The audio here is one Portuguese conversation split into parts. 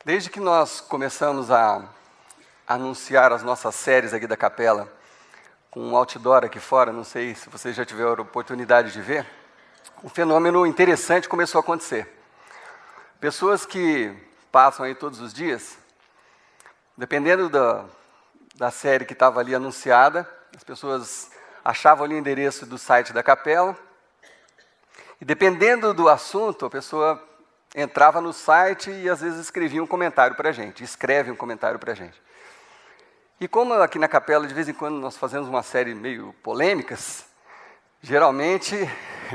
Desde que nós começamos a anunciar as nossas séries aqui da capela, com um outdoor aqui fora, não sei se vocês já tiveram a oportunidade de ver, um fenômeno interessante começou a acontecer. Pessoas que passam aí todos os dias, dependendo da série que estava ali anunciada, as pessoas achavam ali o endereço do site da capela, e dependendo do assunto, a pessoa entrava no site e às vezes escrevia um comentário para a gente, escreve um comentário para a gente. E como aqui na capela, de vez em quando, nós fazemos uma série meio polêmicas, geralmente,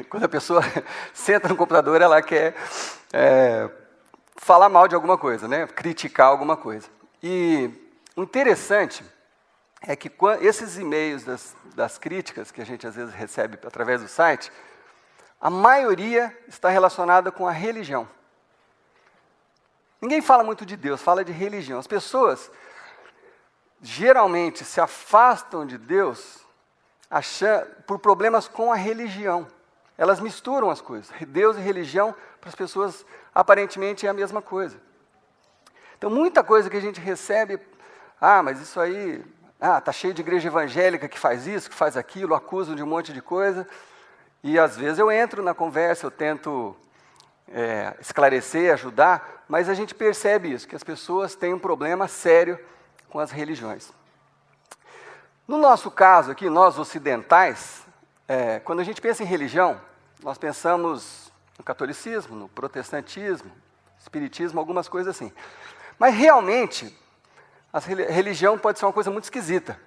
quando a pessoa senta no computador, ela quer falar mal de alguma coisa, né? Criticar alguma coisa. E o interessante é que esses e-mails das críticas que a gente às vezes recebe através do site, a maioria está relacionada com a religião. Ninguém fala muito de Deus, fala de religião. As pessoas geralmente se afastam de Deus por problemas com a religião. Elas misturam as coisas. Deus e religião, para as pessoas, aparentemente é a mesma coisa. Então, muita coisa que a gente recebe, mas isso aí, está cheio de igreja evangélica que faz isso, que faz aquilo, acusam de um monte de coisa. E às vezes eu entro na conversa, eu tento esclarecer, ajudar, mas a gente percebe isso, que as pessoas têm um problema sério com as religiões. No nosso caso aqui, nós ocidentais, quando a gente pensa em religião, nós pensamos no catolicismo, no protestantismo, espiritismo, algumas coisas assim. Mas realmente, a religião pode ser uma coisa muito esquisita,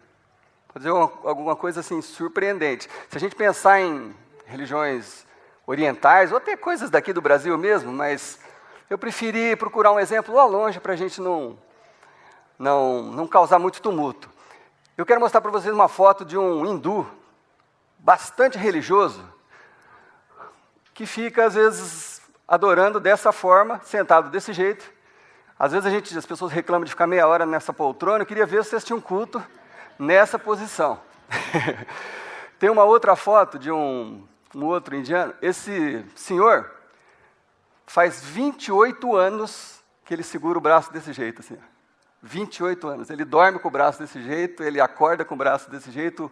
pode ser alguma coisa assim surpreendente. Se a gente pensar em religiões orientais, ou até coisas daqui do Brasil mesmo, mas eu preferi procurar um exemplo lá longe para a gente não causar muito tumulto. Eu quero mostrar para vocês uma foto de um hindu, bastante religioso, que fica, às vezes, adorando dessa forma, sentado desse jeito. Às vezes as pessoas reclamam de ficar meia hora nessa poltrona, eu queria ver se vocês tinham culto nessa posição. Tem uma outra foto de um outro indiano. Esse senhor faz 28 anos que ele segura o braço desse jeito, assim. 28 anos. Ele dorme com o braço desse jeito, ele acorda com o braço desse jeito,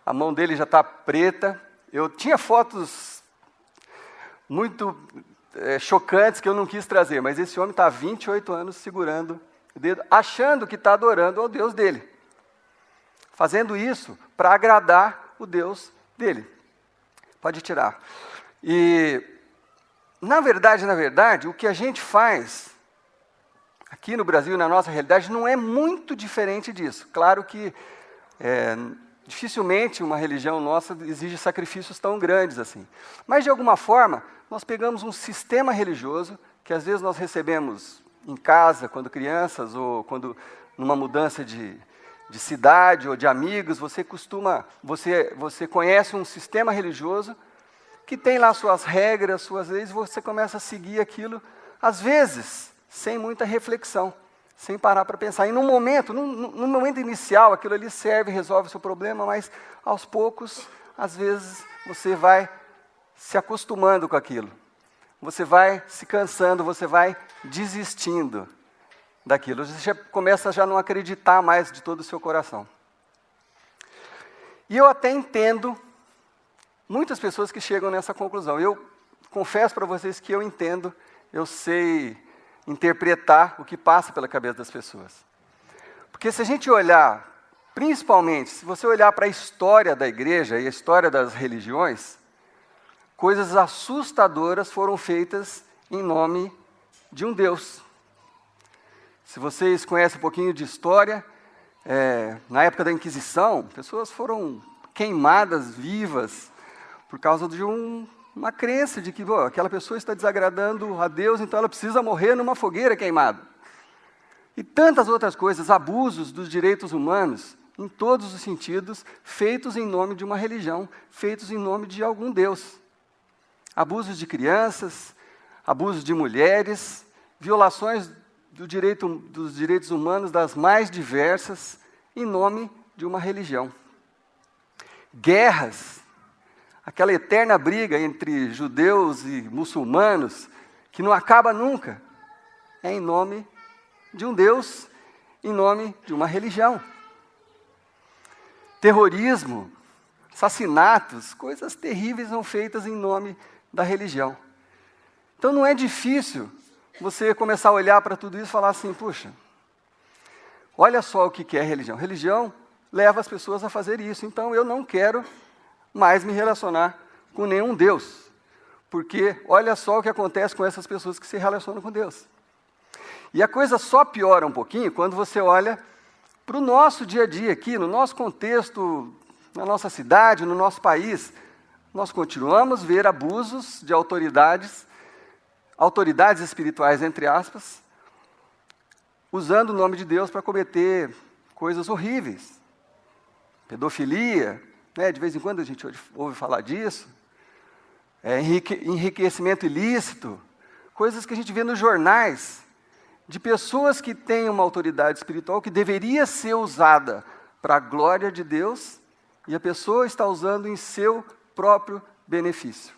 a mão dele já está preta. Eu tinha fotos muito chocantes que eu não quis trazer, mas esse homem está há 28 anos segurando o dedo, achando que está adorando ao Deus dele. Fazendo isso para agradar o Deus dele. Pode tirar. E, na verdade, o que a gente faz aqui no Brasil, na nossa realidade, não é muito diferente disso. Claro que dificilmente uma religião nossa exige sacrifícios tão grandes assim. Mas, de alguma forma, nós pegamos um sistema religioso que às vezes nós recebemos em casa, quando crianças, ou quando numa mudança de cidade ou de amigos, você conhece um sistema religioso que tem lá suas regras, suas leis, e você começa a seguir aquilo, às vezes, sem muita reflexão, sem parar para pensar. E no momento inicial, aquilo ali serve, resolve o seu problema, mas aos poucos, às vezes, você vai se acostumando com aquilo. Você vai se cansando, você vai desistindo daquilo. Você começa a não acreditar mais de todo o seu coração. E eu até entendo muitas pessoas que chegam nessa conclusão. Eu confesso para vocês que eu entendo, eu sei interpretar o que passa pela cabeça das pessoas. Porque se a gente olhar, principalmente, se você olhar para a história da igreja e a história das religiões, coisas assustadoras foram feitas em nome de um Deus. Se vocês conhecem um pouquinho de história, na época da Inquisição, pessoas foram queimadas vivas por causa de uma crença de que aquela pessoa está desagradando a Deus, então ela precisa morrer numa fogueira queimada. E tantas outras coisas, abusos dos direitos humanos, em todos os sentidos, feitos em nome de uma religião, feitos em nome de algum Deus. Abusos de crianças, abusos de mulheres, violações dos direitos humanos das mais diversas, em nome de uma religião. Guerras, aquela eterna briga entre judeus e muçulmanos, que não acaba nunca, é em nome de um Deus em nome de uma religião. Terrorismo, assassinatos, coisas terríveis são feitas em nome da religião. Então não é difícil você começar a olhar para tudo isso e falar assim, puxa, olha só o que é religião. Religião leva as pessoas a fazer isso, então eu não quero mais me relacionar com nenhum Deus. Porque olha só o que acontece com essas pessoas que se relacionam com Deus. E a coisa só piora um pouquinho quando você olha para o nosso dia a dia aqui, no nosso contexto, na nossa cidade, no nosso país. Nós continuamos a ver abusos de autoridades espirituais, entre aspas, usando o nome de Deus para cometer coisas horríveis. Pedofilia, né? De vez em quando a gente ouve falar disso. Enriquecimento ilícito, coisas que a gente vê nos jornais, de pessoas que têm uma autoridade espiritual que deveria ser usada para a glória de Deus, e a pessoa está usando em seu próprio benefício.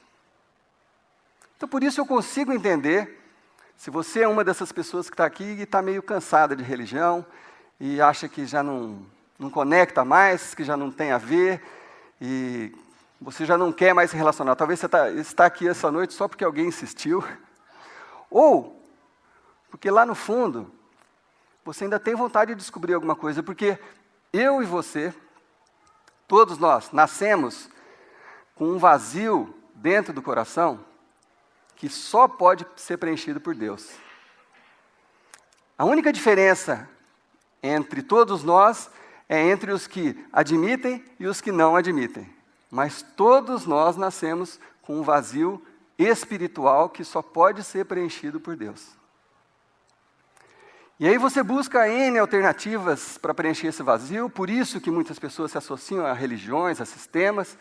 Então, por isso eu consigo entender, se você é uma dessas pessoas que está aqui e está meio cansada de religião, e acha que já não conecta mais, que já não tem a ver, e você já não quer mais se relacionar. Talvez você está aqui essa noite só porque alguém insistiu. Ou porque lá no fundo, você ainda tem vontade de descobrir alguma coisa. Porque eu e você, todos nós, nascemos com um vazio dentro do coração que só pode ser preenchido por Deus. A única diferença entre todos nós é entre os que admitem e os que não admitem. Mas todos nós nascemos com um vazio espiritual que só pode ser preenchido por Deus. E aí você busca N alternativas para preencher esse vazio, por isso que muitas pessoas se associam a religiões, a sistemas,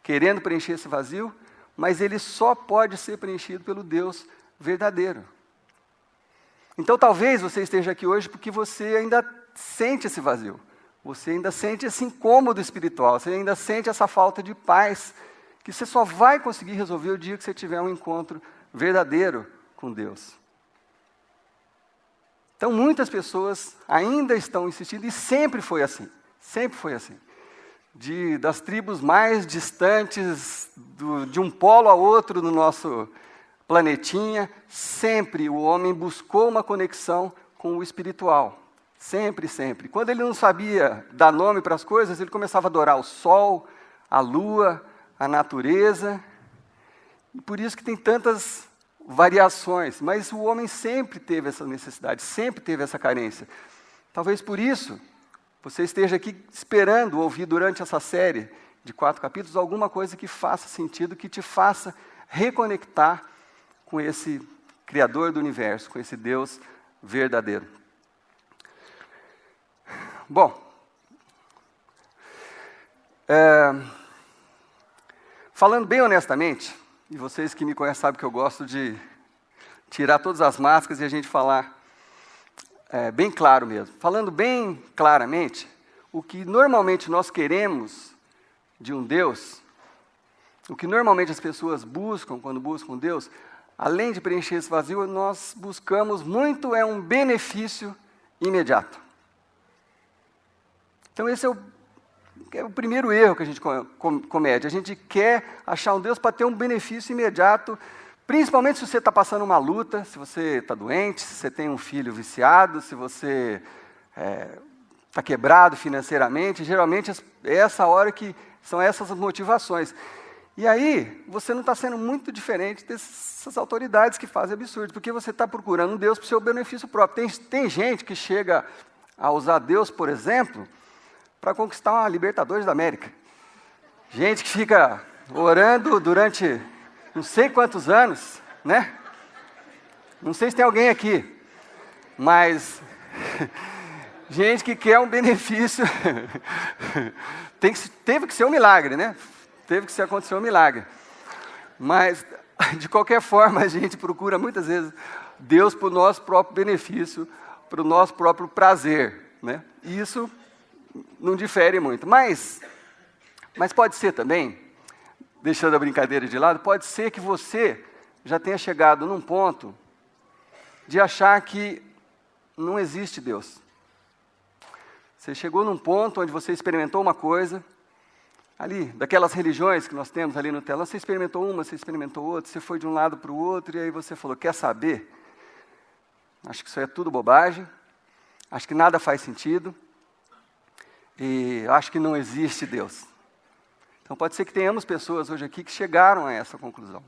querendo preencher esse vazio, mas ele só pode ser preenchido pelo Deus verdadeiro. Então talvez você esteja aqui hoje porque você ainda sente esse vazio. Você ainda sente esse incômodo espiritual, você ainda sente essa falta de paz, que você só vai conseguir resolver o dia que você tiver um encontro verdadeiro com Deus. Então muitas pessoas ainda estão insistindo, e sempre foi assim, das tribos mais distantes, de um polo a outro no nosso planetinha, sempre o homem buscou uma conexão com o espiritual. Sempre, sempre. Quando ele não sabia dar nome para as coisas, ele começava a adorar o sol, a lua, a natureza. E por isso que tem tantas variações. Mas o homem sempre teve essa necessidade, sempre teve essa carência. Talvez por isso você esteja aqui esperando ouvir durante essa série de 4 capítulos alguma coisa que faça sentido, que te faça reconectar com esse Criador do universo, com esse Deus verdadeiro. Bom, falando bem honestamente, e vocês que me conhecem sabem que eu gosto de tirar todas as máscaras e a gente falar bem claro mesmo. Falando bem claramente, o que normalmente nós queremos de um Deus, o que normalmente as pessoas buscam quando buscam Deus, além de preencher esse vazio, nós buscamos muito um benefício imediato. Então esse é o primeiro erro que a gente comete. A gente quer achar um Deus para ter um benefício imediato, principalmente se você está passando uma luta, se você está doente, se você tem um filho viciado, se você está quebrado financeiramente. Geralmente é essa hora que são essas as motivações. E aí, você não está sendo muito diferente dessas autoridades que fazem absurdo, porque você está procurando um Deus para o seu benefício próprio. Tem gente que chega a usar Deus, por exemplo, para conquistar uma Libertadores da América. Gente que fica orando durante não sei quantos anos, né? Não sei se tem alguém aqui, mas gente que quer um benefício. Teve que ser um milagre, né? Teve que acontecer um milagre. Mas, de qualquer forma, a gente procura muitas vezes Deus para o nosso próprio benefício, para o nosso próprio prazer, né? E isso não difere muito. Mas pode ser também, deixando a brincadeira de lado, pode ser que você já tenha chegado num ponto de achar que não existe Deus. Você chegou num ponto onde você experimentou uma coisa, ali, daquelas religiões que nós temos ali no telão, você experimentou uma, você experimentou outra, você foi de um lado para o outro, e aí você falou, quer saber? Acho que isso é tudo bobagem, acho que nada faz sentido, e acho que não existe Deus. Então pode ser que tenhamos pessoas hoje aqui que chegaram a essa conclusão.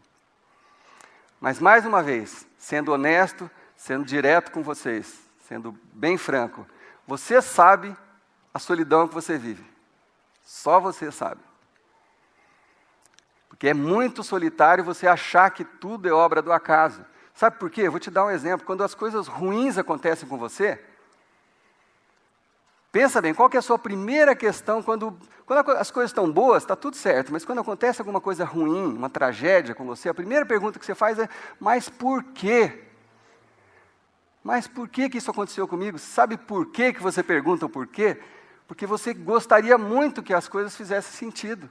Mas mais uma vez, sendo honesto, sendo direto com vocês, sendo bem franco, você sabe a solidão que você vive. Só você sabe. Porque é muito solitário você achar que tudo é obra do acaso. Sabe por quê? Eu vou te dar um exemplo. Quando as coisas ruins acontecem com você, pensa bem, qual que é a sua primeira questão quando as coisas estão boas, está tudo certo, mas quando acontece alguma coisa ruim, uma tragédia com você, a primeira pergunta que você faz é, mas por quê? Mas por que isso aconteceu comigo? Sabe por que você pergunta o porquê? Porque você gostaria muito que as coisas fizessem sentido.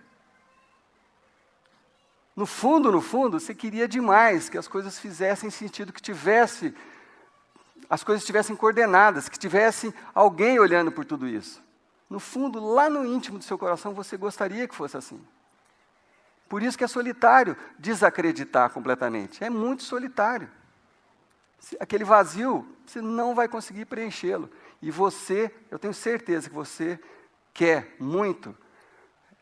No fundo, você queria demais que as coisas fizessem sentido, que as coisas estivessem coordenadas, que tivesse alguém olhando por tudo isso. No fundo, lá no íntimo do seu coração, você gostaria que fosse assim. Por isso que é solitário desacreditar completamente. É muito solitário. Aquele vazio, você não vai conseguir preenchê-lo. E você, eu tenho certeza que você quer muito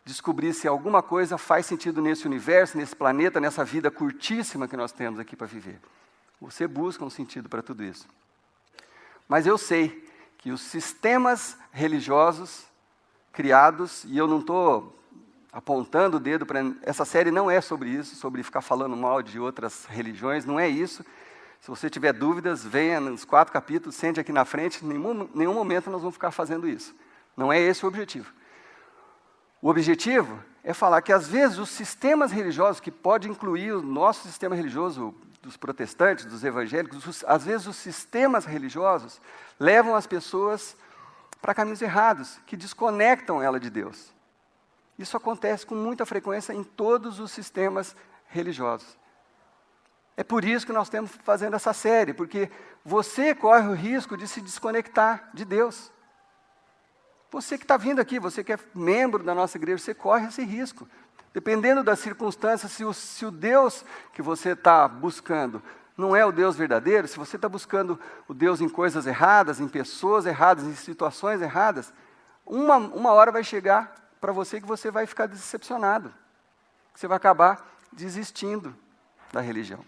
descobrir se alguma coisa faz sentido nesse universo, nesse planeta, nessa vida curtíssima que nós temos aqui para viver. Você busca um sentido para tudo isso. Mas eu sei que os sistemas religiosos criados, e eu não estou apontando o dedo para... Essa série não é sobre isso, sobre ficar falando mal de outras religiões, não é isso. Se você tiver dúvidas, venha nos 4 capítulos, sente aqui na frente, em nenhum momento nós vamos ficar fazendo isso. Não é esse o objetivo. O objetivo é falar que, às vezes, os sistemas religiosos, que pode incluir o nosso sistema religioso, dos protestantes, dos evangélicos, às vezes os sistemas religiosos levam as pessoas para caminhos errados, que desconectam ela de Deus. Isso acontece com muita frequência em todos os sistemas religiosos. É por isso que nós estamos fazendo essa série, porque você corre o risco de se desconectar de Deus. Você que está vindo aqui, você que é membro da nossa igreja, você corre esse risco. Dependendo das circunstâncias, se o Deus que você está buscando não é o Deus verdadeiro, se você está buscando o Deus em coisas erradas, em pessoas erradas, em situações erradas, uma hora vai chegar para você que você vai ficar decepcionado. Você vai acabar desistindo da religião,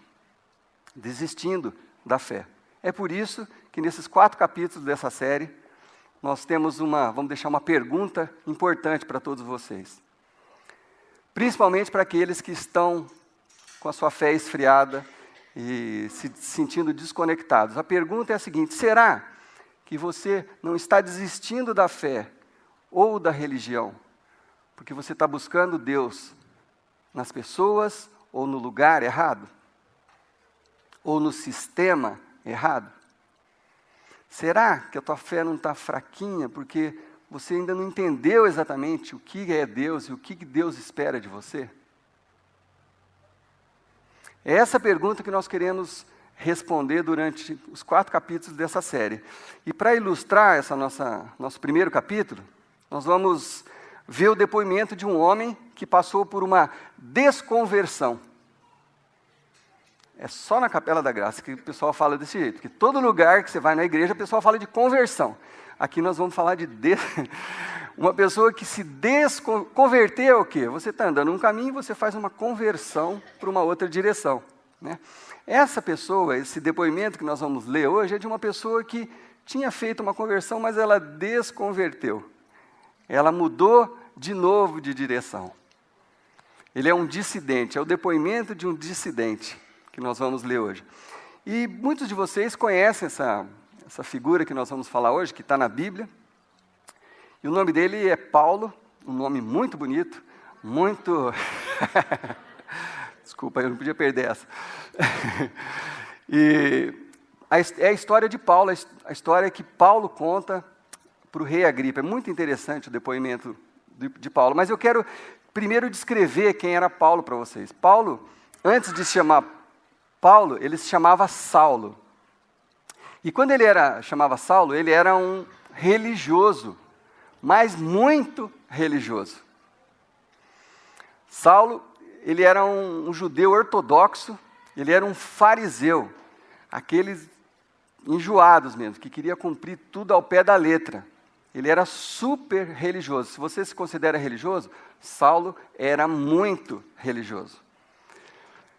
desistindo da fé. É por isso que nesses 4 capítulos dessa série, nós temos vamos deixar uma pergunta importante para todos vocês. Principalmente para aqueles que estão com a sua fé esfriada e se sentindo desconectados. A pergunta é a seguinte: será que você não está desistindo da fé ou da religião porque você está buscando Deus nas pessoas ou no lugar errado? Ou no sistema errado? Será que a tua fé não está fraquinha porque você ainda não entendeu exatamente o que é Deus e o que Deus espera de você? É essa pergunta que nós queremos responder durante os 4 capítulos dessa série. E para ilustrar nosso primeiro capítulo, nós vamos ver o depoimento de um homem que passou por uma desconversão. É só na Capela da Graça que o pessoal fala desse jeito, porque todo lugar que você vai na igreja, o pessoal fala de conversão. Aqui nós vamos falar de uma pessoa que se converter é o quê? Você está andando um caminho e você faz uma conversão para uma outra direção, né? Essa pessoa, esse depoimento que nós vamos ler hoje, é de uma pessoa que tinha feito uma conversão, mas ela desconverteu. Ela mudou de novo de direção. Ele é um dissidente, é o depoimento de um dissidente que nós vamos ler hoje. E muitos de vocês conhecem essa figura que nós vamos falar hoje, que está na Bíblia. E o nome dele é Paulo, um nome muito bonito, muito... Desculpa, eu não podia perder essa. E é a história de Paulo, a história que Paulo conta para o rei Agripa. É muito interessante o depoimento de Paulo, mas eu quero primeiro descrever quem era Paulo para vocês. Paulo, antes de se chamar Paulo, ele se chamava Saulo. E quando chamava Saulo, ele era um religioso, mas muito religioso. Saulo, ele era um judeu ortodoxo, ele era um fariseu, aqueles enjoados mesmo, que queria cumprir tudo ao pé da letra. Ele era super religioso. Se você se considera religioso, Saulo era muito religioso.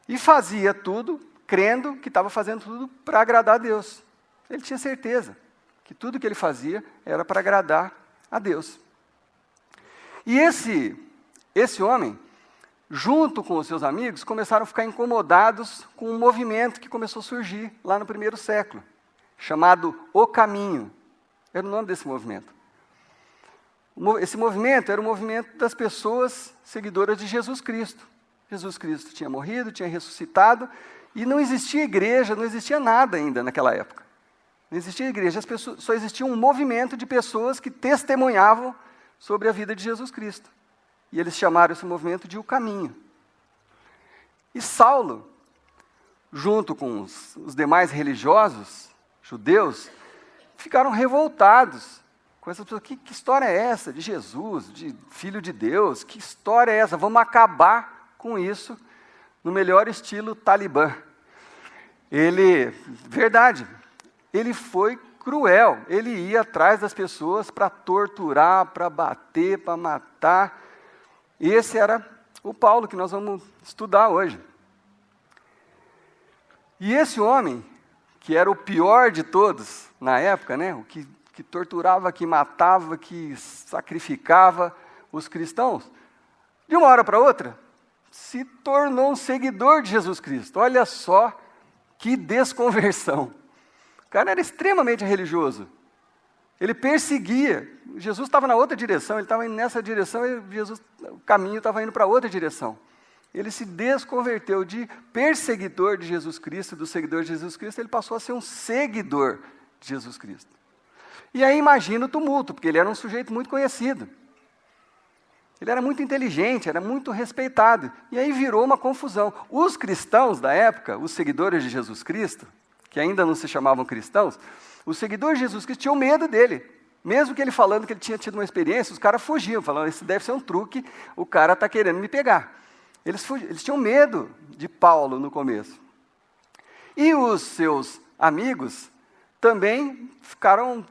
E fazia tudo, crendo que estava fazendo tudo para agradar a Deus. Ele tinha certeza que tudo que ele fazia era para agradar a Deus. E esse homem, junto com os seus amigos, começaram a ficar incomodados com um movimento que começou a surgir lá no primeiro século, chamado O Caminho. Era o nome desse movimento. Esse movimento era o movimento das pessoas seguidoras de Jesus Cristo. Jesus Cristo tinha morrido, tinha ressuscitado, e não existia igreja, não existia nada ainda naquela época. Não existia igreja, só existia um movimento de pessoas que testemunhavam sobre a vida de Jesus Cristo. E eles chamaram esse movimento de O Caminho. E Saulo, junto com os demais religiosos, judeus, ficaram revoltados com essas pessoas. Que história é essa de Jesus, de Filho de Deus? Que história é essa? Vamos acabar com isso no melhor estilo Talibã. Verdade, ele foi cruel. Ele ia atrás das pessoas para torturar, para bater, para matar. Esse era o Paulo que nós vamos estudar hoje. E esse homem, que era o pior de todos na época, né? O que torturava, que matava, que sacrificava os cristãos, de uma hora para outra, se tornou um seguidor de Jesus Cristo. Olha só que desconversão. O cara era extremamente religioso. Ele perseguia. Jesus estava na outra direção, ele estava indo nessa direção, e o caminho estava indo para outra direção. Ele se desconverteu de perseguidor de Jesus Cristo, do seguidor de Jesus Cristo, ele passou a ser um seguidor de Jesus Cristo. E aí imagina o tumulto, porque ele era um sujeito muito conhecido. Ele era muito inteligente, era muito respeitado. E aí virou uma confusão. Os cristãos da época, os seguidores de Jesus Cristo, que ainda não se chamavam cristãos, os seguidores de Jesus Cristo tinham medo dele. Mesmo que ele falando que ele tinha tido uma experiência, os caras fugiam, falando, isso deve ser um truque, o cara está querendo me pegar. Eles tinham medo de Paulo no começo. E os seus amigos também ficaram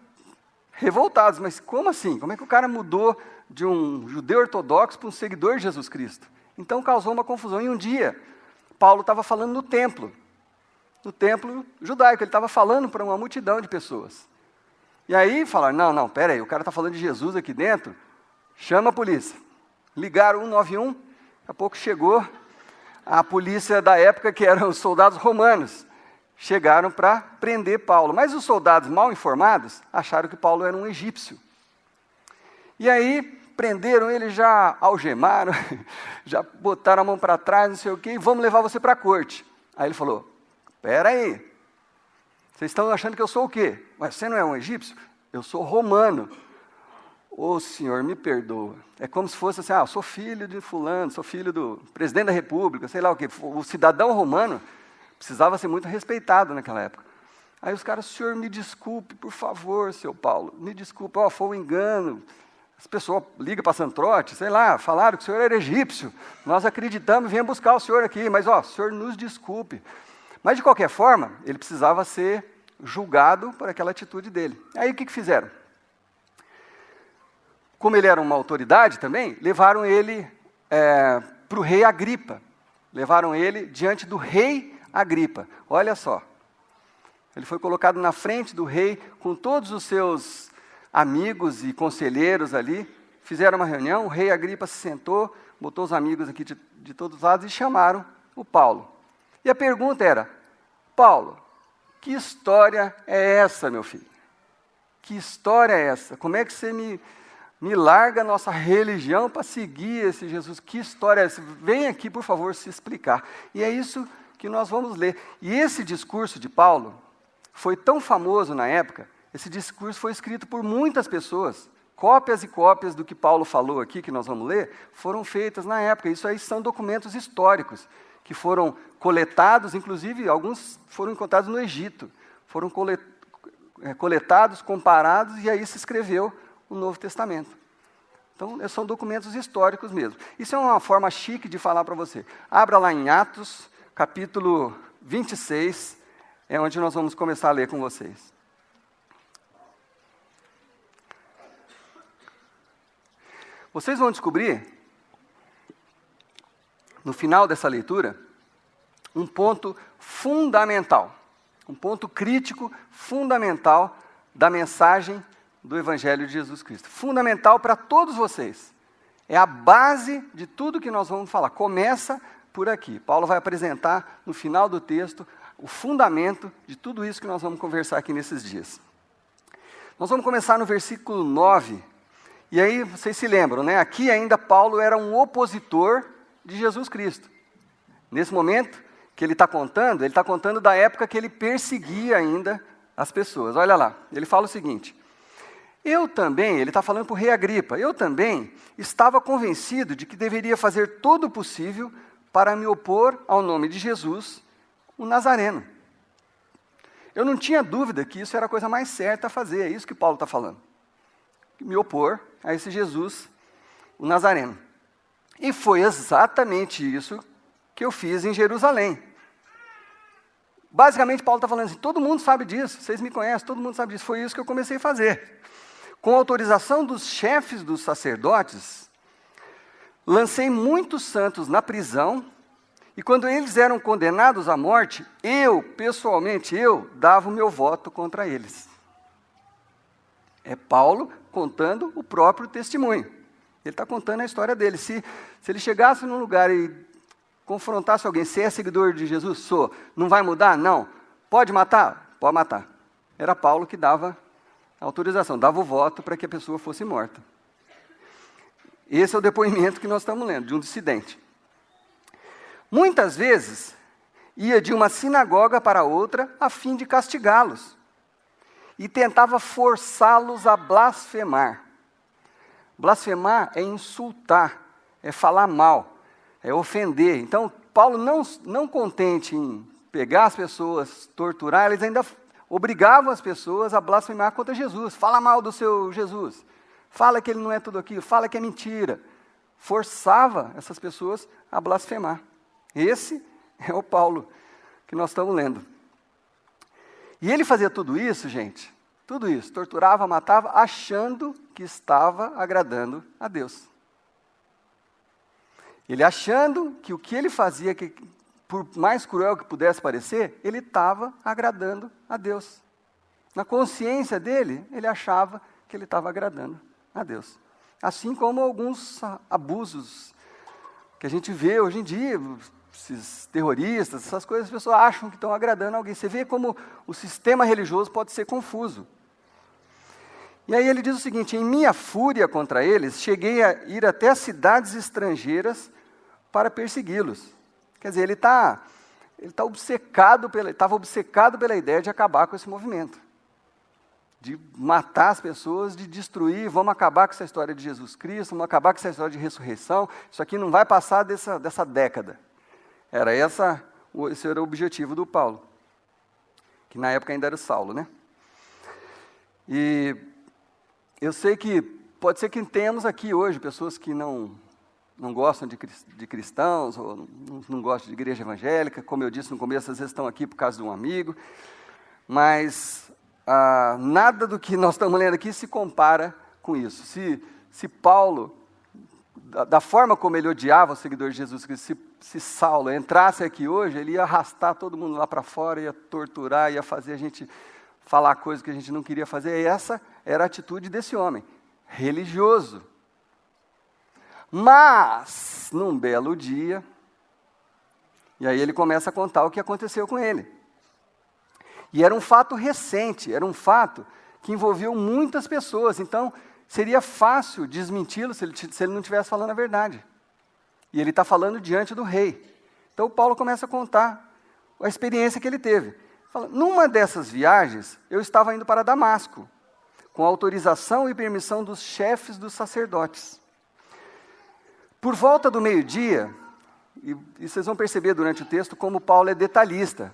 revoltados. Mas como assim? Como é que o cara mudou de um judeu ortodoxo para um seguidor de Jesus Cristo? Então causou uma confusão. E um dia, Paulo estava falando no templo judaico, ele estava falando para uma multidão de pessoas. E aí falaram, não, pera aí, o cara está falando de Jesus aqui dentro, chama a polícia. Ligaram 191, daqui a pouco chegou a polícia da época, que eram os soldados romanos. Chegaram para prender Paulo. Mas os soldados mal informados acharam que Paulo era um egípcio. E aí prenderam ele, já algemaram, já botaram a mão para trás, não sei o quê, e vamos levar você para a corte. Aí ele falou, espera aí, vocês estão achando que eu sou o quê? Mas você não é um egípcio? Eu sou romano. Ô senhor, me perdoa. É como se fosse assim, eu sou filho de fulano, sou filho do presidente da república, sei lá o quê. O cidadão romano precisava ser muito respeitado naquela época. Aí os caras, senhor, me desculpe, por favor, seu Paulo, me desculpe, foi um engano. As pessoas ligam para Santrote, sei lá, falaram que o senhor era egípcio. Nós acreditamos, venha buscar o senhor aqui, mas o senhor nos desculpe. Mas, de qualquer forma, ele precisava ser julgado por aquela atitude dele. Aí, o que fizeram? Como ele era uma autoridade também, levaram ele para o rei Agripa. Levaram ele diante do rei Agripa. Olha só. Ele foi colocado na frente do rei, com todos os seus amigos e conselheiros ali. Fizeram uma reunião, o rei Agripa se sentou, botou os amigos aqui de todos os lados e chamaram o Paulo. E a pergunta era, Paulo, que história é essa, meu filho? Que história é essa? Como é que você me larga a nossa religião para seguir esse Jesus? Que história é essa? Vem aqui, por favor, se explicar. E é isso que nós vamos ler. E esse discurso de Paulo foi tão famoso na época, esse discurso foi escrito por muitas pessoas. Cópias e cópias do que Paulo falou aqui, que nós vamos ler, foram feitas na época. Isso aí são documentos históricos, que foram coletados, inclusive alguns foram encontrados no Egito, foram coletados, comparados, e aí se escreveu o Novo Testamento. Então, são documentos históricos mesmo. Isso é uma forma chique de falar para você. Abra lá em Atos, capítulo 26, é onde nós vamos começar a ler com vocês. Vocês vão descobrir, no final dessa leitura, um ponto fundamental, um ponto crítico fundamental da mensagem do Evangelho de Jesus Cristo. Fundamental para todos vocês. É a base de tudo que nós vamos falar. Começa por aqui. Paulo vai apresentar, no final do texto, o fundamento de tudo isso que nós vamos conversar aqui nesses dias. Nós vamos começar no versículo 9. E aí, vocês se lembram, né? Aqui ainda Paulo era um opositor de Jesus Cristo. Nesse momento que ele está contando da época que ele perseguia ainda as pessoas. Olha lá, ele fala o seguinte: eu também, ele está falando para o rei Agripa, eu também estava convencido de que deveria fazer todo o possível para me opor ao nome de Jesus, o Nazareno. Eu não tinha dúvida que isso era a coisa mais certa a fazer, é isso que Paulo está falando. Me opor a esse Jesus, o Nazareno. E foi exatamente isso que eu fiz em Jerusalém. Basicamente, Paulo está falando assim, todo mundo sabe disso, vocês me conhecem, todo mundo sabe disso, foi isso que eu comecei a fazer. Com a autorização dos chefes dos sacerdotes, lancei muitos santos na prisão, e quando eles eram condenados à morte, pessoalmente, dava o meu voto contra eles. É Paulo contando o próprio testemunho. Ele está contando a história dele. Se ele chegasse num lugar e confrontasse alguém, você é seguidor de Jesus? Sou. Não vai mudar? Não. Pode matar? Pode matar. Era Paulo que dava a autorização, dava o voto para que a pessoa fosse morta. Esse é o depoimento que nós estamos lendo, de um dissidente. Muitas vezes, ia de uma sinagoga para outra a fim de castigá-los. E tentava forçá-los a blasfemar. Blasfemar é insultar, é falar mal, é ofender. Então, Paulo, não contente em pegar as pessoas, torturar, eles ainda obrigavam as pessoas a blasfemar contra Jesus. Fala mal do seu Jesus, fala que ele não é tudo aquilo, fala que é mentira. Forçava essas pessoas a blasfemar. Esse é o Paulo que nós estamos lendo. E ele fazia tudo isso, gente, tudo isso, torturava, matava, achando que estava agradando a Deus. Ele achando que o que ele fazia, que por mais cruel que pudesse parecer, ele estava agradando a Deus. Na consciência dele, ele achava que ele estava agradando a Deus. Assim como alguns abusos que a gente vê hoje em dia, esses terroristas, essas coisas, as pessoas acham que estão agradando alguém. Você vê como o sistema religioso pode ser confuso. E aí ele diz o seguinte: em minha fúria contra eles, cheguei a ir até cidades estrangeiras para persegui-los. Quer dizer, ele estava obcecado pela ideia de acabar com esse movimento. De matar as pessoas, de destruir, vamos acabar com essa história de Jesus Cristo, vamos acabar com essa história de ressurreição, isso aqui não vai passar dessa década. Esse era o objetivo do Paulo, que na época ainda era o Saulo, né? E eu sei que pode ser que tenhamos aqui hoje pessoas que não gostam de cristãos, ou não gostam de igreja evangélica, como eu disse no começo, às vezes estão aqui por causa de um amigo, mas nada do que nós estamos lendo aqui se compara com isso. Se Paulo, da forma como ele odiava os seguidores de Jesus Cristo, se Saulo entrasse aqui hoje, ele ia arrastar todo mundo lá para fora, ia torturar, ia fazer a gente falar coisas que a gente não queria fazer. E essa era a atitude desse homem, religioso. Mas, num belo dia, e aí ele começa a contar o que aconteceu com ele. E era um fato recente, era um fato que envolveu muitas pessoas, então seria fácil desmenti-lo se ele não estivesse falando a verdade. E ele está falando diante do rei. Então Paulo começa a contar a experiência que ele teve. Fala, numa dessas viagens, eu estava indo para Damasco, com autorização e permissão dos chefes dos sacerdotes. Por volta do meio-dia, e vocês vão perceber durante o texto como Paulo é detalhista.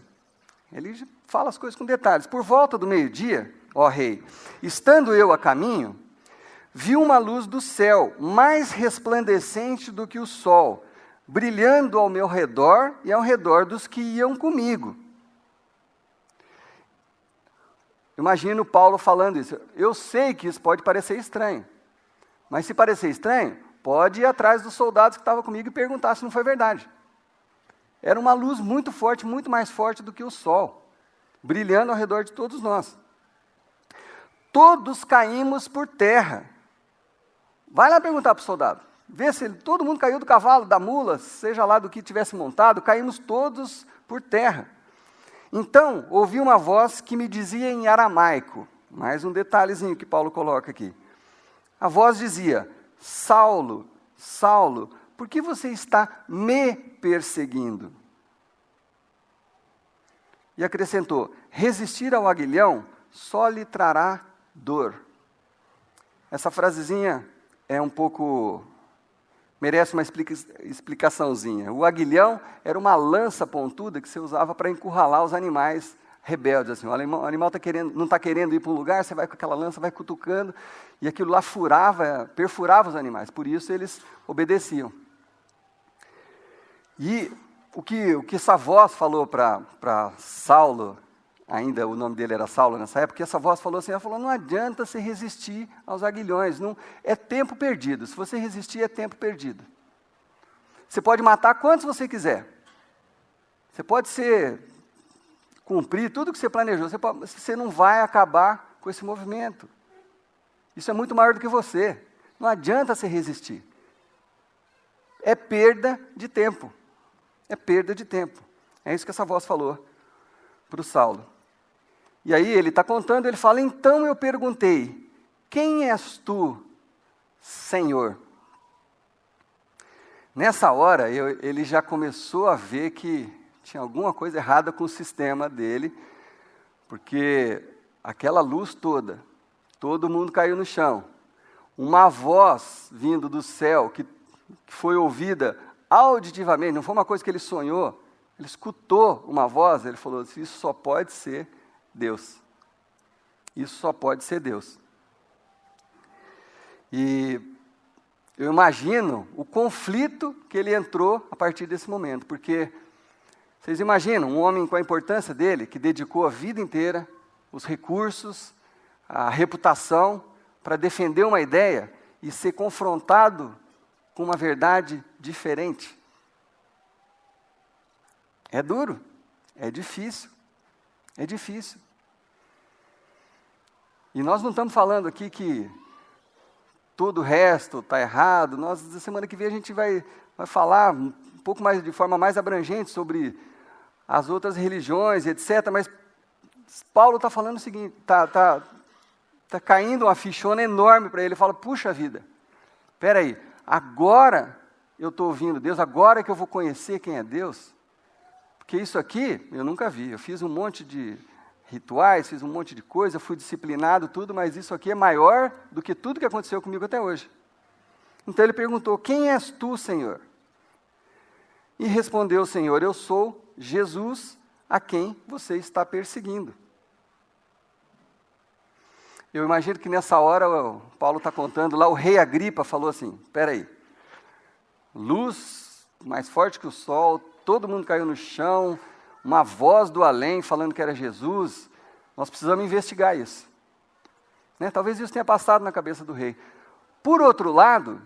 Ele fala as coisas com detalhes. Por volta do meio-dia, ó rei, estando eu a caminho, vi uma luz do céu, mais resplandecente do que o sol, brilhando ao meu redor e ao redor dos que iam comigo. Imagino Paulo falando isso. Eu sei que isso pode parecer estranho, mas se parecer estranho, pode ir atrás dos soldados que estavam comigo e perguntar se não foi verdade. Era uma luz muito forte, muito mais forte do que o sol, brilhando ao redor de todos nós. Todos caímos por terra. Vai lá perguntar para o soldado. Vê se todo mundo caiu do cavalo, da mula, seja lá do que tivesse montado, caímos todos por terra. Então, ouvi uma voz que me dizia em aramaico, mais um detalhezinho que Paulo coloca aqui. A voz dizia, Saulo, Saulo, por que você está me perseguindo? E acrescentou, resistir ao aguilhão só lhe trará dor. Essa frasezinha é um pouco... merece uma explicaçãozinha. O aguilhão era uma lança pontuda que você usava para encurralar os animais rebeldes. Assim, o animal não está querendo ir para um lugar, você vai com aquela lança, vai cutucando, e aquilo lá perfurava os animais. Por isso eles obedeciam. E o que essa voz falou para Saulo, ainda o nome dele era Saulo nessa época, essa voz falou assim, ela falou, não adianta você resistir aos aguilhões, não, é tempo perdido, se você resistir é tempo perdido. Você pode matar quantos você quiser, você pode cumprir tudo que você planejou, você não vai acabar com esse movimento. Isso é muito maior do que você, não adianta você resistir. É perda de tempo, é perda de tempo. É isso que essa voz falou para o Saulo. E aí ele está contando, ele fala, então eu perguntei, quem és tu, Senhor? Nessa hora, ele já começou a ver que tinha alguma coisa errada com o sistema dele, porque aquela luz toda, todo mundo caiu no chão. Uma voz vindo do céu, que foi ouvida auditivamente, não foi uma coisa que ele sonhou, ele escutou uma voz, ele falou, isso só pode ser Deus. Isso só pode ser Deus. E eu imagino o conflito que ele entrou a partir desse momento, porque vocês imaginam um homem com a importância dele, que dedicou a vida inteira, os recursos, a reputação, para defender uma ideia e ser confrontado com uma verdade diferente. É duro, é difícil, é difícil. E nós não estamos falando aqui que todo o resto está errado. Nós, na semana que vem, a gente vai falar um pouco mais, de forma mais abrangente sobre as outras religiões, etc. Mas Paulo está falando o seguinte, está caindo uma fichona enorme para ele. Ele fala, puxa vida, espera aí, agora eu estou ouvindo Deus, agora que eu vou conhecer quem é Deus, porque isso aqui eu nunca vi. Eu fiz um monte de rituais, fiz um monte de coisa, fui disciplinado, tudo, mas isso aqui é maior do que tudo que aconteceu comigo até hoje. Então ele perguntou, quem és tu, Senhor? E respondeu o Senhor, eu sou Jesus, a quem você está perseguindo. Eu imagino que nessa hora, o Paulo está contando lá, o rei Agripa falou assim, espera aí, luz mais forte que o sol, todo mundo caiu no chão, uma voz do além falando que era Jesus, nós precisamos investigar isso. Né? Talvez isso tenha passado na cabeça do rei. Por outro lado,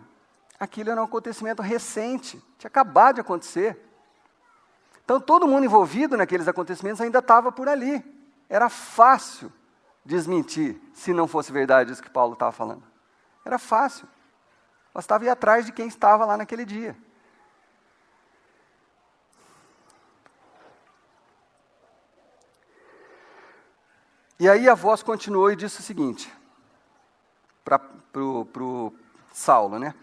aquilo era um acontecimento recente, tinha acabado de acontecer. Então todo mundo envolvido naqueles acontecimentos ainda estava por ali. Era fácil desmentir, se não fosse verdade isso que Paulo estava falando. Era fácil. Bastava ir atrás de quem estava lá naquele dia. E aí a voz continuou e disse o seguinte, para o Saulo, né?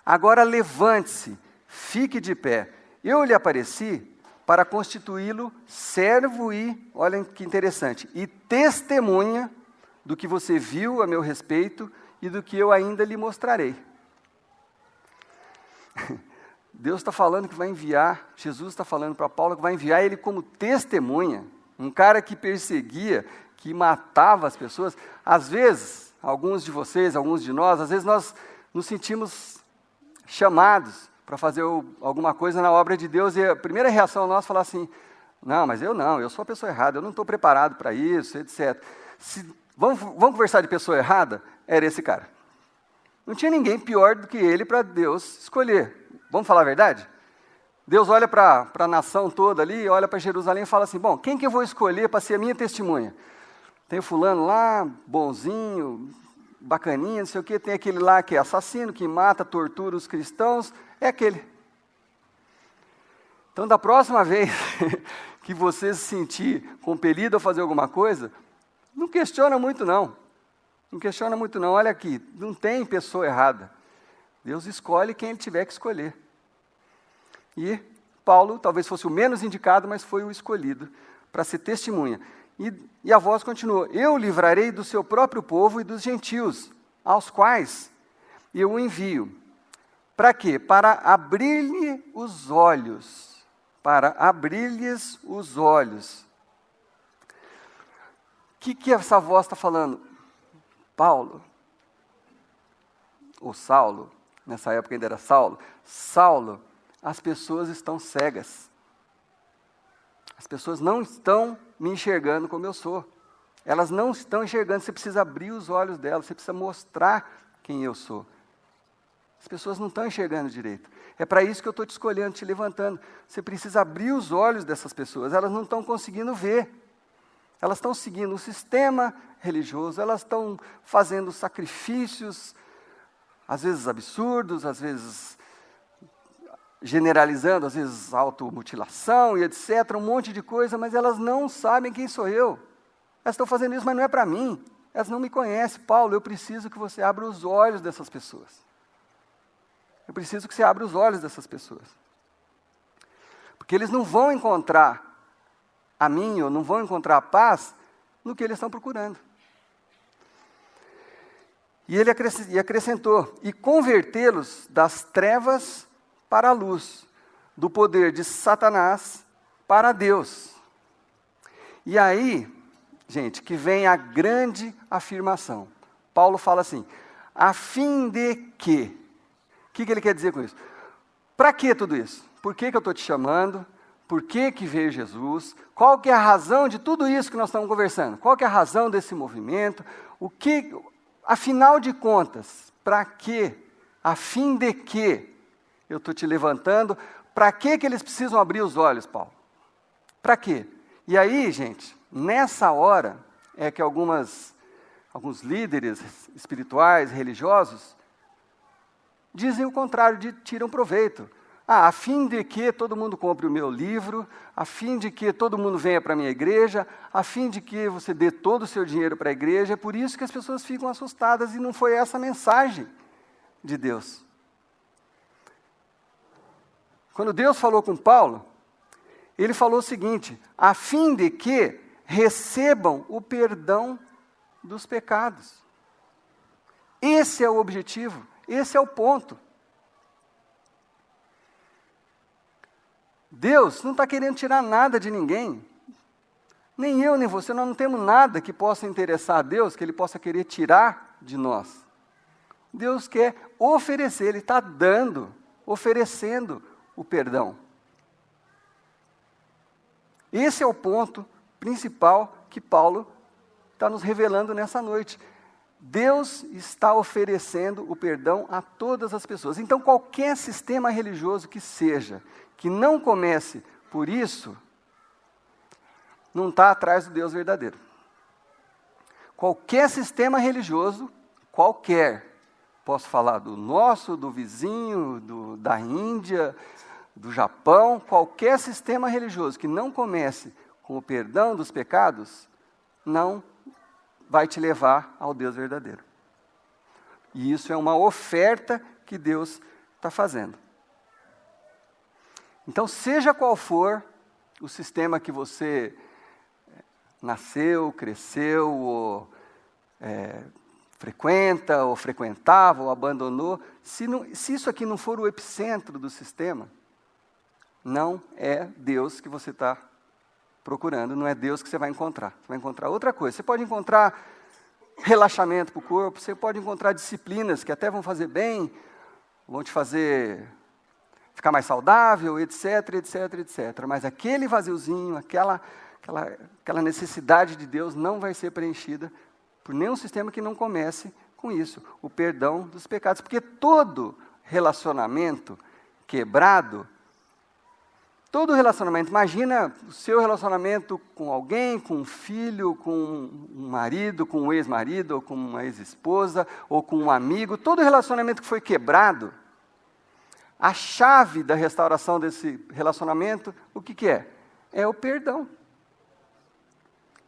Agora levante-se, fique de pé. Eu lhe apareci para constituí-lo servo e, olhem que interessante, e testemunha do que você viu a meu respeito e do que eu ainda lhe mostrarei. Deus está falando que vai enviar, Jesus está falando para Paulo que vai enviar ele como testemunha, um cara que perseguia, que matava as pessoas, às vezes, alguns de vocês, alguns de nós, às vezes nós nos sentimos chamados para fazer alguma coisa na obra de Deus, e a primeira reação nossa é falar assim, não, mas eu sou a pessoa errada, eu não estou preparado para isso, etc. Vamos conversar de pessoa errada? Era esse cara. Não tinha ninguém pior do que ele para Deus escolher. Vamos falar a verdade? Deus olha para a nação toda ali, olha para Jerusalém e fala assim, bom, quem que eu vou escolher para ser a minha testemunha? Tem o fulano lá, bonzinho, bacaninha, não sei o quê, tem aquele lá que é assassino, que mata, tortura os cristãos, é aquele. Então, da próxima vez que você se sentir compelido a fazer alguma coisa, não questiona muito não. Não questiona muito não, olha aqui, não tem pessoa errada. Deus escolhe quem ele tiver que escolher. E Paulo talvez fosse o menos indicado, mas foi o escolhido para ser testemunha. E a voz continuou, eu o livrarei do seu próprio povo e dos gentios, aos quais eu o envio. Para quê? Para abrir-lhe os olhos. Para abrir-lhes os olhos. O que essa voz está falando? Paulo, ou Saulo, nessa época ainda era Saulo, as pessoas estão cegas. As pessoas não estão me enxergando como eu sou. Elas não estão enxergando, você precisa abrir os olhos delas, você precisa mostrar quem eu sou. As pessoas não estão enxergando direito. É para isso que eu estou te escolhendo, te levantando. Você precisa abrir os olhos dessas pessoas, elas não estão conseguindo ver. Elas estão seguindo um sistema religioso, elas estão fazendo sacrifícios, às vezes absurdos, às vezes generalizando, às vezes automutilação e etc., um monte de coisa, mas elas não sabem quem sou eu. Elas estão fazendo isso, mas não é para mim. Elas não me conhecem. Paulo, eu preciso que você abra os olhos dessas pessoas. Eu preciso que você abra os olhos dessas pessoas. Porque eles não vão encontrar a mim, ou não vão encontrar a paz no que eles estão procurando. E ele acrescentou, e convertê-los das trevas para a luz, do poder de Satanás para Deus. E aí, gente, que vem a grande afirmação. Paulo fala assim, a fim de que? O que ele quer dizer com isso? Para que tudo isso? Por que eu estou te chamando? Por que veio Jesus? Qual que é a razão de tudo isso que nós estamos conversando? Qual que é a razão desse movimento? Afinal de contas, para que? A fim de que eu estou te levantando? Para que eles precisam abrir os olhos, Paulo? Para quê? E aí, gente, nessa hora é que alguns líderes espirituais, religiosos, dizem o contrário, tiram proveito. A fim de que todo mundo compre o meu livro, a fim de que todo mundo venha para a minha igreja, a fim de que você dê todo o seu dinheiro para a igreja, é por isso que as pessoas ficam assustadas, e não foi essa a mensagem de Deus. Quando Deus falou com Paulo, ele falou o seguinte, a fim de que recebam o perdão dos pecados. Esse é o objetivo, esse é o ponto. Deus não está querendo tirar nada de ninguém. Nem eu, nem você, nós não temos nada que possa interessar a Deus, que Ele possa querer tirar de nós. Deus quer oferecer, Ele está oferecendo o perdão. Esse é o ponto principal que Paulo está nos revelando nessa noite. Deus está oferecendo o perdão a todas as pessoas. Então, qualquer sistema religioso que seja, que não comece por isso, não está atrás do Deus verdadeiro. Qualquer sistema religioso, posso falar do nosso, do vizinho, da Índia, do Japão, qualquer sistema religioso que não comece com o perdão dos pecados, não vai te levar ao Deus verdadeiro. E isso é uma oferta que Deus está fazendo. Então, seja qual for o sistema que você nasceu, cresceu, ou frequenta, ou frequentava, ou abandonou, se isso aqui não for o epicentro do sistema, não é Deus que você está procurando, não é Deus que você vai encontrar. Você vai encontrar outra coisa. Você pode encontrar relaxamento para o corpo, você pode encontrar disciplinas que até vão fazer bem, vão te fazer ficar mais saudável, etc, etc, etc. Mas aquele vaziozinho, aquela necessidade de Deus não vai ser preenchida por nenhum sistema que não comece com isso, o perdão dos pecados. Porque todo relacionamento quebrado, todo relacionamento, imagina o seu relacionamento com alguém, com um filho, com um marido, com um ex-marido, ou com uma ex-esposa, ou com um amigo, todo relacionamento que foi quebrado, a chave da restauração desse relacionamento, o que é? É o perdão.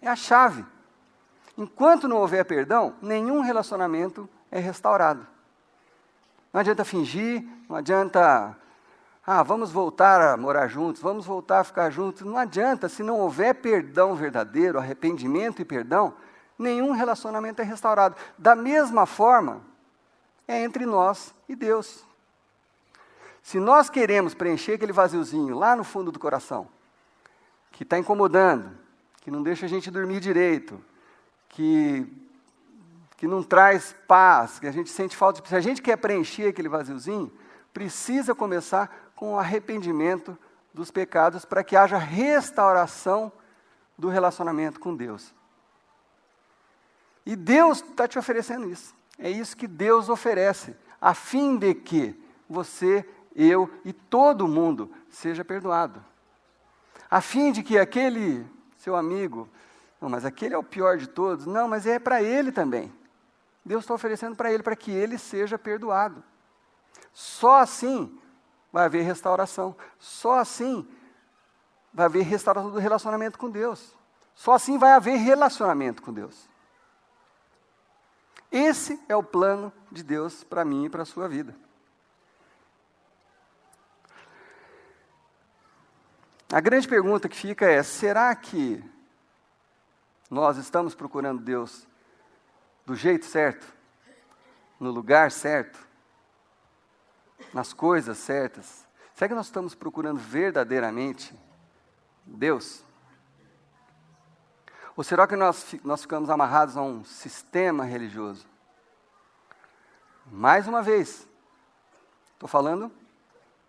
É a chave. Enquanto não houver perdão, nenhum relacionamento é restaurado. Não adianta fingir, não adianta, vamos voltar a morar juntos, vamos voltar a ficar juntos. Não adianta, se não houver perdão verdadeiro, arrependimento e perdão, nenhum relacionamento é restaurado. Da mesma forma, é entre nós e Deus. Se nós queremos preencher aquele vaziozinho lá no fundo do coração, que está incomodando, que não deixa a gente dormir direito, que não traz paz, que a gente sente falta, se a gente quer preencher aquele vaziozinho, precisa começar com o arrependimento dos pecados para que haja restauração do relacionamento com Deus. E Deus está te oferecendo isso. É isso que Deus oferece, a fim de que você, eu e todo mundo seja perdoado. A fim de que aquele seu amigo, não, mas aquele é o pior de todos, não, mas é para ele também. Deus está oferecendo para ele, para que ele seja perdoado. Só assim vai haver restauração. Só assim vai haver restauração do relacionamento com Deus. Só assim vai haver relacionamento com Deus. Esse é o plano de Deus para mim e para a sua vida. A grande pergunta que fica é, será que nós estamos procurando Deus do jeito certo, no lugar certo, nas coisas certas? Será que nós estamos procurando verdadeiramente Deus? Ou será que nós ficamos amarrados a um sistema religioso? Mais uma vez, estou falando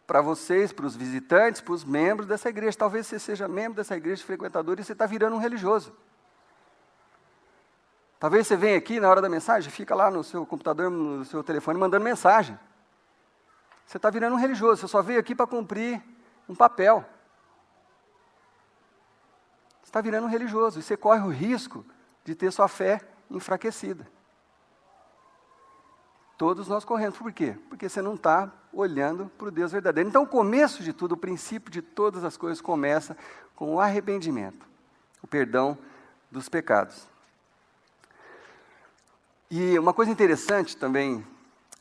para vocês, para os visitantes, para os membros dessa igreja. Talvez você seja membro dessa igreja, frequentador, e você está virando um religioso. Talvez você venha aqui na hora da mensagem, fica lá no seu computador, no seu telefone, mandando mensagem. Você está virando um religioso, você só veio aqui para cumprir um papel. Você está virando um religioso, e você corre o risco de ter sua fé enfraquecida. Todos nós corremos. Por quê? Porque você não está olhando para o Deus verdadeiro. Então, o começo de tudo, o princípio de todas as coisas começa com o arrependimento, o perdão dos pecados. E uma coisa interessante também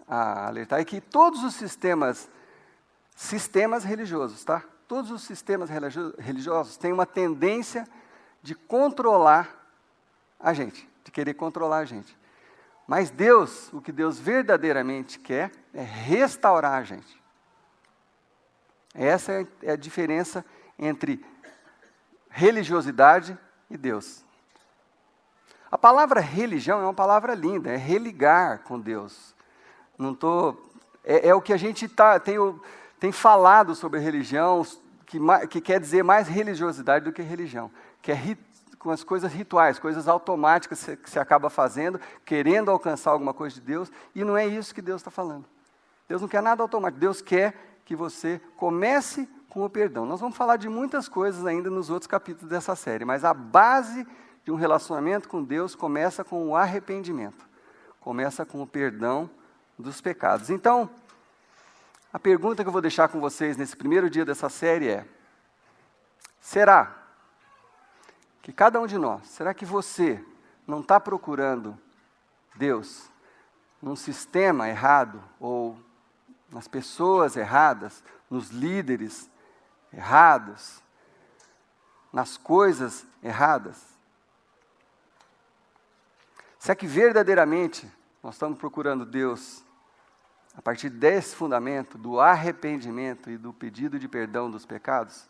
a alertar é que todos os sistemas religiosos, tá? Todos os sistemas religiosos têm uma tendência de controlar a gente, de querer controlar a gente. Mas Deus, o que Deus verdadeiramente quer, é restaurar a gente. Essa é a diferença entre religiosidade e Deus. A palavra religião é uma palavra linda, é religar com Deus. É o que a gente tem falado sobre religião, que quer dizer mais religiosidade do que religião, que é com as coisas rituais, coisas automáticas que você acaba fazendo, querendo alcançar alguma coisa de Deus, e não é isso que Deus está falando. Deus não quer nada automático, Deus quer que você comece com o perdão. Nós vamos falar de muitas coisas ainda nos outros capítulos dessa série, mas a base de um relacionamento com Deus começa com o arrependimento, começa com o perdão dos pecados. Então, a pergunta que eu vou deixar com vocês nesse primeiro dia dessa série é, será que cada um de nós, será que você não está procurando Deus num sistema errado, ou nas pessoas erradas, nos líderes errados, nas coisas erradas? Será que verdadeiramente nós estamos procurando Deus a partir desse fundamento do arrependimento e do pedido de perdão dos pecados?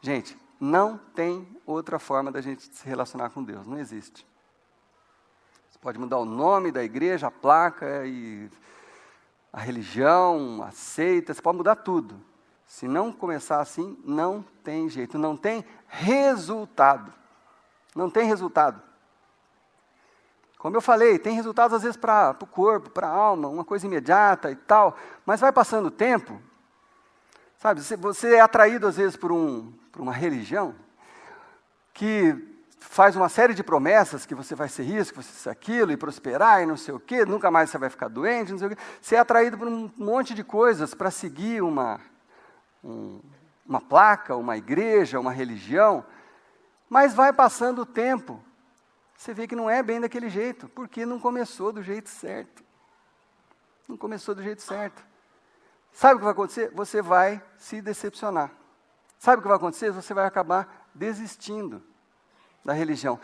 Gente, Não tem outra forma da gente se relacionar com Deus, não existe. Você pode mudar o nome da igreja, a placa, e a religião, a seita, você pode mudar tudo. Se não começar assim, não tem jeito, não tem resultado. Não tem resultado. Como eu falei, tem resultados às vezes para o corpo, para a alma, uma coisa imediata e tal, mas vai passando o tempo, sabe, você é atraído às vezes por uma religião que faz uma série de promessas, que você vai ser isso, que você vai ser aquilo, e prosperar, e não sei o quê, nunca mais você vai ficar doente, não sei o quê. Você é atraído por um monte de coisas para seguir uma placa, uma igreja, uma religião, mas vai passando o tempo, você vê que não é bem daquele jeito, porque não começou do jeito certo. Não começou do jeito certo. Sabe o que vai acontecer? Você vai se decepcionar. Sabe o que vai acontecer? Você vai acabar desistindo da religião.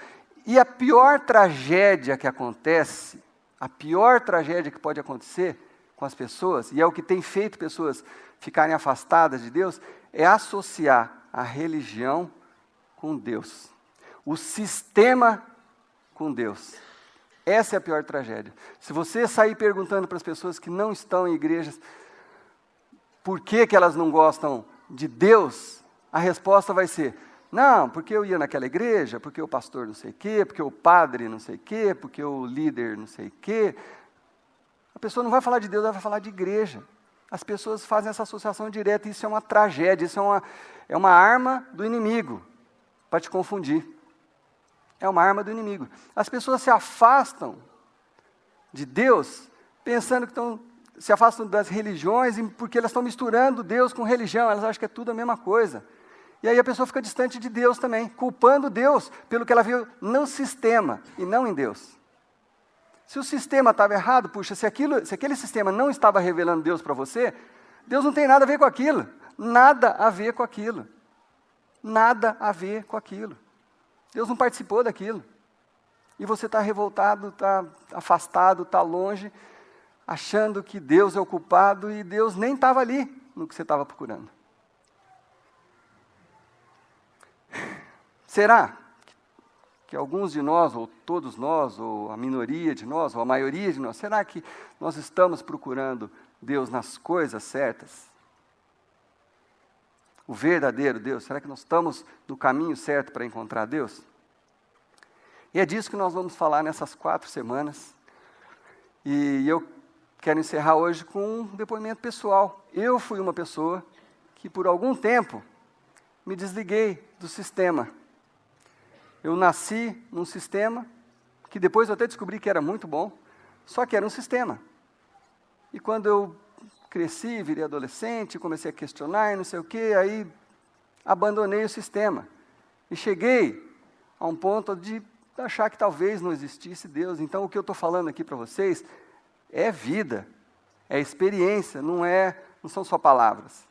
E a pior tragédia que acontece, a pior tragédia que pode acontecer com as pessoas, e é o que tem feito pessoas ficarem afastadas de Deus, é associar a religião com Deus. O sistema com Deus. Essa é a pior tragédia. Se você sair perguntando para as pessoas que não estão em igrejas por que elas não gostam de Deus, a resposta vai ser: não, porque eu ia naquela igreja, porque o pastor não sei o quê, porque o padre não sei o quê, porque o líder não sei o quê. A pessoa não vai falar de Deus, ela vai falar de igreja. As pessoas fazem essa associação direta, e isso é uma tragédia, isso é uma arma do inimigo para te confundir. É uma arma do inimigo. As pessoas se afastam de Deus, pensando que se afastam das religiões, porque elas estão misturando Deus com religião, elas acham que é tudo a mesma coisa. E aí a pessoa fica distante de Deus também, culpando Deus pelo que ela viu no sistema e não em Deus. Se o sistema estava errado, puxa, se aquele sistema não estava revelando Deus para você, Deus não tem nada a ver com aquilo. Nada a ver com aquilo. Nada a ver com aquilo. Deus não participou daquilo. E você está revoltado, está afastado, está longe, achando que Deus é o culpado e Deus nem estava ali no que você estava procurando. Será que alguns de nós, ou todos nós, ou a minoria de nós, ou a maioria de nós, será que nós estamos procurando Deus nas coisas certas? O verdadeiro Deus, será que nós estamos no caminho certo para encontrar Deus? E é disso que nós vamos falar nessas 4 semanas. E eu quero encerrar hoje com um depoimento pessoal. Eu fui uma pessoa que por algum tempo me desliguei do sistema. Eu nasci num sistema que depois eu até descobri que era muito bom, só que era um sistema. E quando eu cresci, virei adolescente, comecei a questionar, não sei o quê, aí abandonei o sistema. E cheguei a um ponto de achar que talvez não existisse Deus. Então, o que eu estou falando aqui para vocês é vida, é experiência, não são só palavras.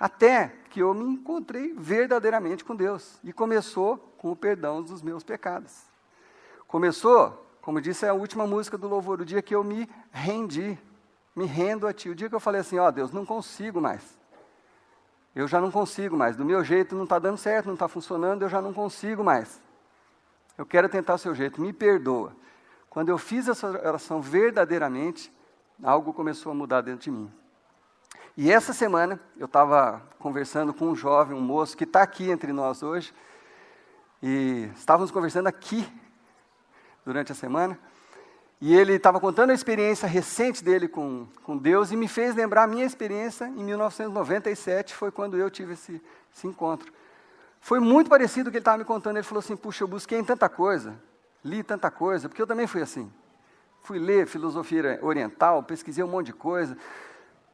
Até que eu me encontrei verdadeiramente com Deus. E começou com o perdão dos meus pecados. Começou, como disse a última música do louvor, o dia que eu me rendi, me rendo a Ti. O dia que eu falei assim, Deus, não consigo mais. Eu já não consigo mais. Do meu jeito não está dando certo, não está funcionando, eu já não consigo mais. Eu quero tentar o seu jeito, me perdoa. Quando eu fiz essa oração verdadeiramente, algo começou a mudar dentro de mim. E essa semana, eu estava conversando com um jovem, um moço, que está aqui entre nós hoje, e estávamos conversando aqui, durante a semana, e ele estava contando a experiência recente dele com Deus, e me fez lembrar a minha experiência em 1997, foi quando eu tive esse encontro. Foi muito parecido com o que ele estava me contando. Ele falou assim, puxa, eu busquei em tanta coisa, li tanta coisa, porque eu também fui assim. Fui ler filosofia oriental, pesquisei um monte de coisa.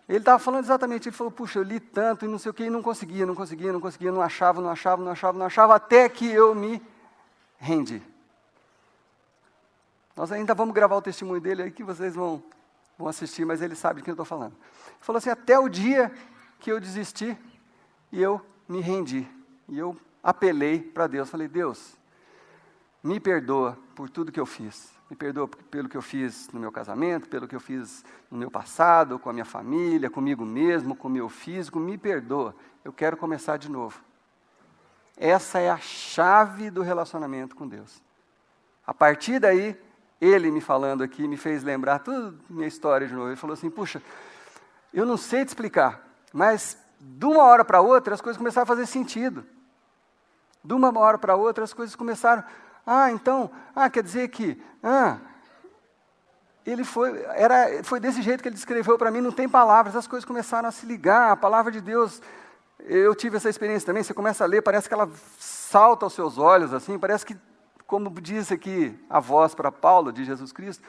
Ele estava falando exatamente, ele falou, puxa, eu li tanto e não sei o que, e não conseguia, não achava, até que eu me rendi. Nós ainda vamos gravar o testemunho dele aí, que vocês vão assistir, mas ele sabe de quem eu estou falando. Ele falou assim, até o dia que eu desisti, e eu me rendi, e eu apelei para Deus, falei, Deus, me perdoa por tudo que eu fiz. Me perdoa pelo que eu fiz no meu casamento, pelo que eu fiz no meu passado, com a minha família, comigo mesmo, com o meu físico. Me perdoa. Eu quero começar de novo. Essa é a chave do relacionamento com Deus. A partir daí, ele me falando aqui, me fez lembrar toda a minha história de novo. Ele falou assim, puxa, eu não sei te explicar, mas de uma hora para outra as coisas começaram a fazer sentido. De uma hora para outra as coisas começaram... quer dizer que... foi desse jeito que ele descreveu para mim, não tem palavras, as coisas começaram a se ligar, a palavra de Deus, eu tive essa experiência também, você começa a ler, parece que ela salta aos seus olhos, assim, parece que, como diz aqui a voz para Paulo, de Jesus Cristo,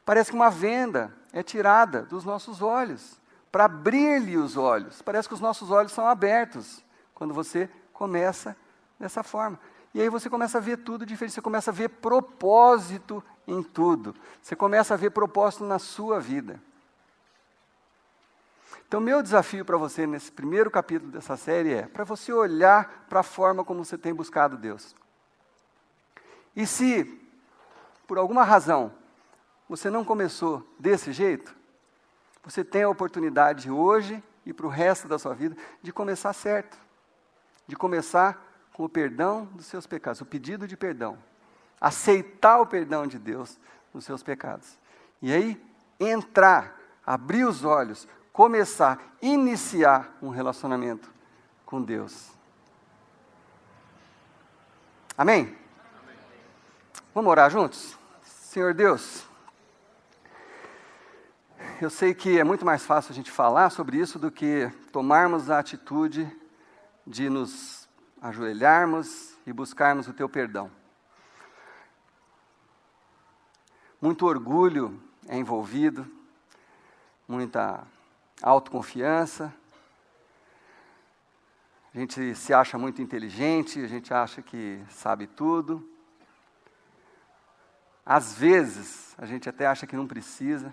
parece que uma venda é tirada dos nossos olhos, para abrir-lhe os olhos, parece que os nossos olhos são abertos, quando você começa dessa forma. E aí você começa a ver tudo diferente, você começa a ver propósito em tudo. Você começa a ver propósito na sua vida. Então, meu desafio para você nesse primeiro capítulo dessa série é para você olhar para a forma como você tem buscado Deus. E se, por alguma razão, você não começou desse jeito, você tem a oportunidade hoje e para o resto da sua vida de começar certo. De começar com o perdão dos seus pecados, o pedido de perdão. Aceitar o perdão de Deus nos seus pecados. E aí, entrar, abrir os olhos, começar, iniciar um relacionamento com Deus. Amém? Amém. Vamos orar juntos? Senhor Deus, eu sei que é muito mais fácil a gente falar sobre isso do que tomarmos a atitude de nos ajoelharmos e buscarmos o Teu perdão. Muito orgulho é envolvido, muita autoconfiança, a gente se acha muito inteligente, a gente acha que sabe tudo. Às vezes, a gente até acha que não precisa.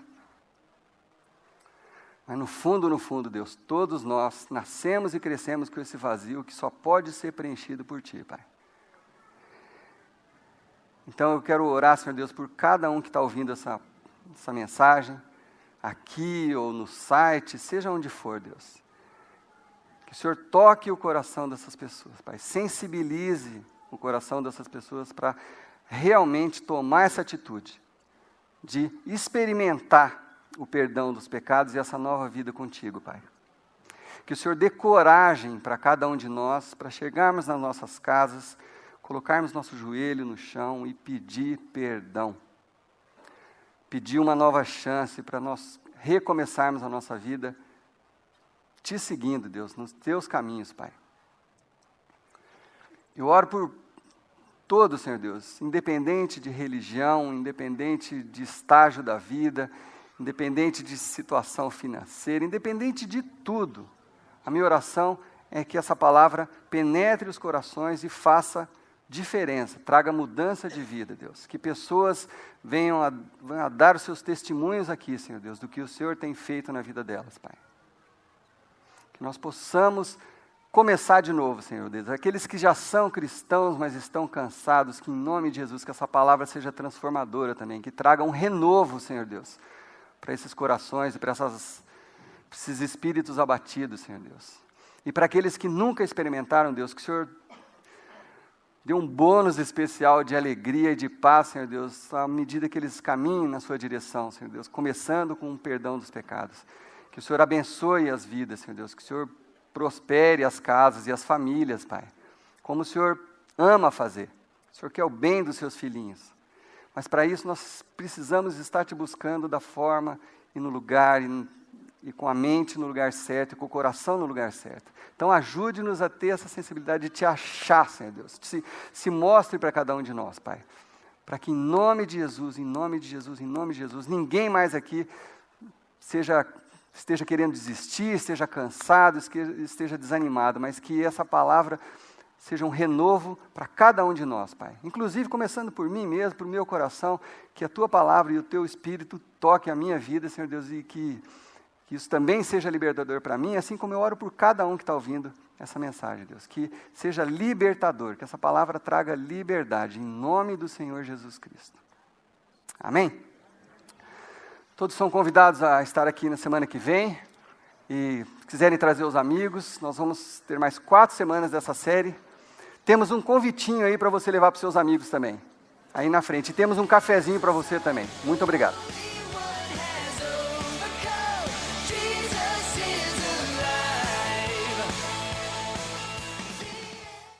Mas no fundo, Deus, todos nós nascemos e crescemos com esse vazio que só pode ser preenchido por Ti, Pai. Então eu quero orar, Senhor Deus, por cada um que está ouvindo essa mensagem, aqui ou no site, seja onde for, Deus. Que o Senhor toque o coração dessas pessoas, Pai. Sensibilize o coração dessas pessoas para realmente tomar essa atitude de experimentar o perdão dos pecados e essa nova vida contigo, Pai. Que o Senhor dê coragem para cada um de nós, para chegarmos nas nossas casas, colocarmos nosso joelho no chão e pedir perdão. Pedir uma nova chance para nós recomeçarmos a nossa vida Te seguindo, Deus, nos Teus caminhos, Pai. Eu oro por todos, Senhor Deus, independente de religião, independente de estágio da vida, independente de situação financeira, independente de tudo. A minha oração é que essa palavra penetre os corações e faça diferença, traga mudança de vida, Deus. Que pessoas venham a dar os seus testemunhos aqui, Senhor Deus, do que o Senhor tem feito na vida delas, Pai. Que nós possamos começar de novo, Senhor Deus. Aqueles que já são cristãos, mas estão cansados, que em nome de Jesus, que essa palavra seja transformadora também, que traga um renovo, Senhor Deus, para esses corações e para esses espíritos abatidos, Senhor Deus. E para aqueles que nunca experimentaram, Deus, que o Senhor dê um bônus especial de alegria e de paz, Senhor Deus, à medida que eles caminhem na sua direção, Senhor Deus, começando com o perdão dos pecados. Que o Senhor abençoe as vidas, Senhor Deus, que o Senhor prospere as casas e as famílias, Pai, como o Senhor ama fazer. O Senhor quer o bem dos seus filhinhos. Mas para isso nós precisamos estar te buscando da forma e no lugar, e com a mente no lugar certo, e com o coração no lugar certo. Então ajude-nos a ter essa sensibilidade de te achar, Senhor Deus. Se mostre para cada um de nós, Pai. Para que em nome de Jesus, em nome de Jesus, em nome de Jesus, ninguém mais aqui esteja querendo desistir, esteja cansado, esteja desanimado, mas que essa palavra seja um renovo para cada um de nós, Pai. Inclusive, começando por mim mesmo, por meu coração, que a Tua palavra e o Teu Espírito toquem a minha vida, Senhor Deus, e que Que isso também seja libertador para mim, assim como eu oro por cada um que está ouvindo essa mensagem, Deus. Que seja libertador, que essa palavra traga liberdade, em nome do Senhor Jesus Cristo. Amém? Todos são convidados a estar aqui na semana que vem. E se quiserem trazer os amigos, nós vamos ter mais 4 semanas dessa série. Temos um convitinho aí para você levar para os seus amigos também, aí na frente. E temos um cafezinho para você também. Muito obrigado.